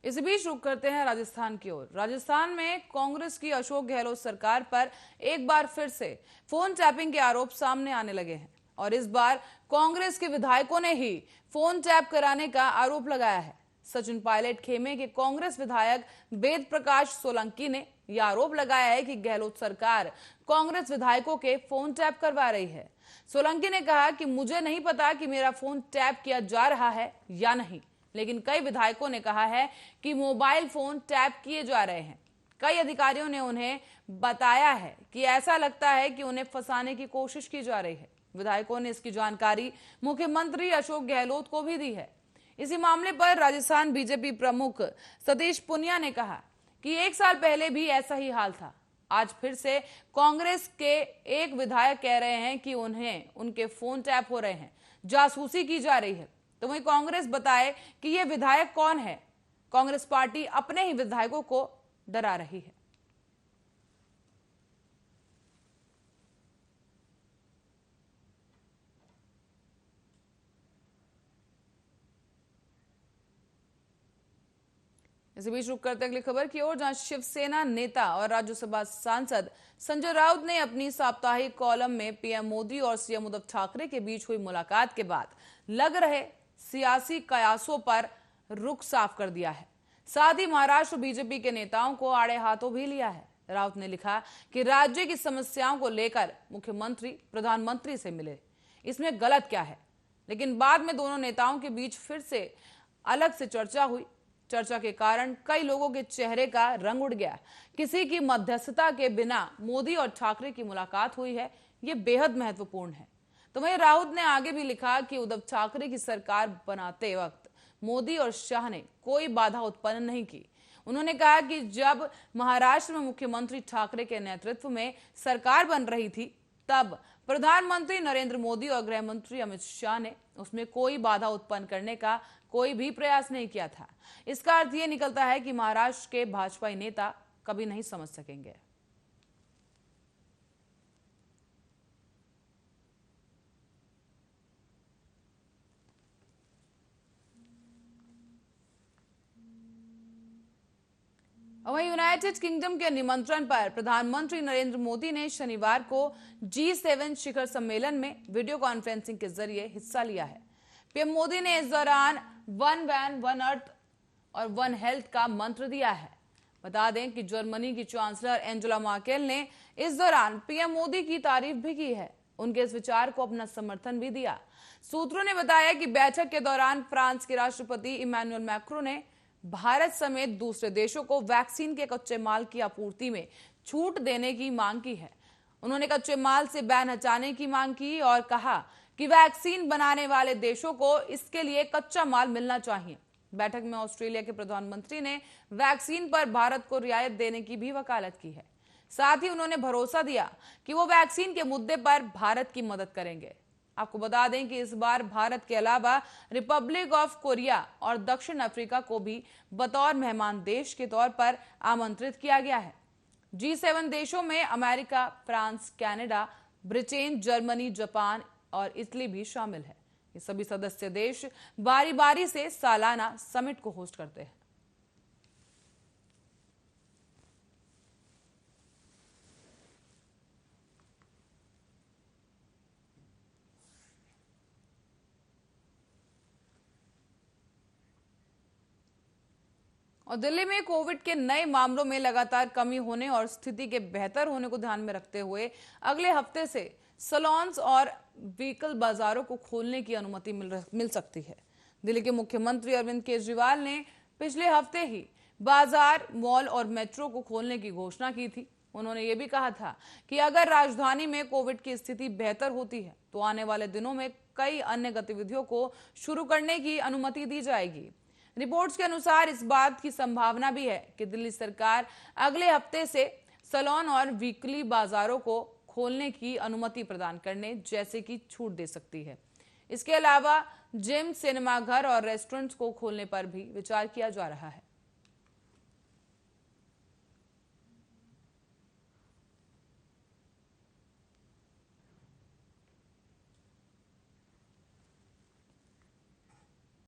इस बीच रुक करते हैं राजस्थान की ओर। राजस्थान में कांग्रेस की अशोक गहलोत सरकार पर एक बार फिर से फोन टैपिंग के आरोप सामने आने लगे हैं और इस बार कांग्रेस के विधायकों ने ही फोन टैप कराने का आरोप लगाया है। सचिन पायलट खेमे के कांग्रेस विधायक वेद प्रकाश सोलंकी ने यह आरोप लगाया है कि गहलोत सरकार कांग्रेस विधायकों के फोन टैप करवा रही है। सोलंकी ने कहा कि मुझे नहीं पता कि मेरा फोन टैप किया जा रहा है या नहीं, लेकिन कई विधायकों ने कहा है कि मोबाइल फोन टैप किए जा रहे हैं। कई अधिकारियों ने उन्हें बताया है कि ऐसा लगता है कि उन्हें फंसाने की कोशिश की जा रही है। विधायकों ने इसकी जानकारी मुख्यमंत्री अशोक गहलोत को भी दी है। इसी मामले पर राजस्थान बीजेपी प्रमुख सतीश पुनिया ने कहा कि 1 साल पहले भी ऐसा ही हाल था। आज फिर से कांग्रेस के एक विधायक कह रहे हैं कि उन्हें उनके फोन टैप हो रहे हैं, जासूसी की जा रही है। तो वहीं कांग्रेस बताए कि यह विधायक कौन है। कांग्रेस पार्टी अपने ही विधायकों को डरा रही है। इसी बीच रुक करते अगली खबर की ओर, जहां शिवसेना नेता और राज्यसभा सांसद संजय राउत ने अपनी साप्ताहिक कॉलम में पीएम मोदी और सीएम उद्धव ठाकरे के बीच हुई मुलाकात के बाद लग रहे सियासी कयासों पर रुख साफ कर दिया है। साथ ही महाराष्ट्र बीजेपी के नेताओं को आड़े हाथों भी लिया है। राउत ने लिखा कि राज्य की समस्याओं को लेकर मुख्यमंत्री प्रधानमंत्री से मिले, इसमें गलत क्या है। लेकिन बाद में दोनों नेताओं के बीच फिर से अलग से चर्चा हुई। चर्चा के कारण कई लोगों के चेहरे का रंग उड़ गया। किसी की मध्यस्थता के बिना मोदी और ठाकरे की मुलाकात हुई है, ये बेहद महत्वपूर्ण है। तो वहीं राउत ने आगे भी लिखा कि उद्धव ठाकरे की सरकार बनाते वक्त मोदी और शाह ने कोई बाधा उत्पन्न नहीं की। उन्होंने कहा कि जब महाराष्ट्र में मुख्यमंत्री ठाकरे के नेतृत्व में सरकार बन रही थी, तब प्रधानमंत्री नरेंद्र मोदी और गृह मंत्री अमित शाह ने उसमें कोई बाधा उत्पन्न करने का कोई भी प्रयास नहीं किया था। इसका अर्थ यह निकलता है कि महाराष्ट्र के भाजपाई नेता कभी नहीं समझ सकेंगे। वहीं यूनाइटेड किंगडम के निमंत्रण पर प्रधानमंत्री नरेंद्र मोदी ने शनिवार को G7 शिखर सम्मेलन में वीडियो कॉन्फ्रेंसिंग के जरिए हिस्सा लिया है। पीएम मोदी ने इस दौरान वन वैन वन अर्थ और वन हेल्थ का मंत्र दिया है। बता दें कि जर्मनी की चांसलर एंजेला मर्केल ने इस दौरान पीएम मोदी की तारीफ भी की है। उनके इस विचार को अपना समर्थन भी दिया। सूत्रों ने बताया कि बैठक के दौरान फ्रांस के राष्ट्रपति इमैनुअल मैक्रों ने भारत समेत दूसरे देशों को वैक्सीन के कच्चे माल की आपूर्ति में छूट देने की मांग की है। उन्होंने कच्चे माल से बैन हटाने की मांग की और कहा कि वैक्सीन बनाने वाले देशों को इसके लिए कच्चा माल मिलना चाहिए। बैठक में ऑस्ट्रेलिया के प्रधानमंत्री ने वैक्सीन पर भारत को रियायत देने की भी वकालत की है। साथ ही उन्होंने भरोसा दिया कि वो वैक्सीन के मुद्दे पर भारत की मदद करेंगे। आपको बता दें कि इस बार भारत के अलावा रिपब्लिक ऑफ कोरिया और दक्षिण अफ्रीका को भी बतौर मेहमान देश के तौर पर आमंत्रित किया गया है। G7 देशों में America, France, Canada, Britain, Germany, Japan और इटली भी शामिल है। ये सभी सदस्य देश बारी बारी से सालाना समिट को होस्ट करते हैं। और दिल्ली में कोविड के नए मामलों में लगातार कमी होने और स्थिति के बेहतर होने को ध्यान में रखते हुए अगले हफ्ते से सैलून्स और व्हीकल बाजारों को खोलने की अनुमति मिल सकती है। दिल्ली के मुख्यमंत्री अरविंद केजरीवाल ने पिछले हफ्ते ही बाजार, मॉल और मेट्रो को खोलने की घोषणा की थी। उन्होंने ये भी कहा था कि अगर राजधानी में कोविड की स्थिति बेहतर होती है तो आने वाले दिनों में कई अन्य गतिविधियों को शुरू करने की अनुमति दी जाएगी। रिपोर्ट्स के अनुसार इस बात की संभावना भी है कि दिल्ली सरकार अगले हफ्ते से सैलून और वीकली बाजारों को खोलने की अनुमति प्रदान करने जैसे कि छूट दे सकती है। इसके अलावा जिम, सिनेमाघर और रेस्टोरेंट्स को खोलने पर भी विचार किया जा रहा है।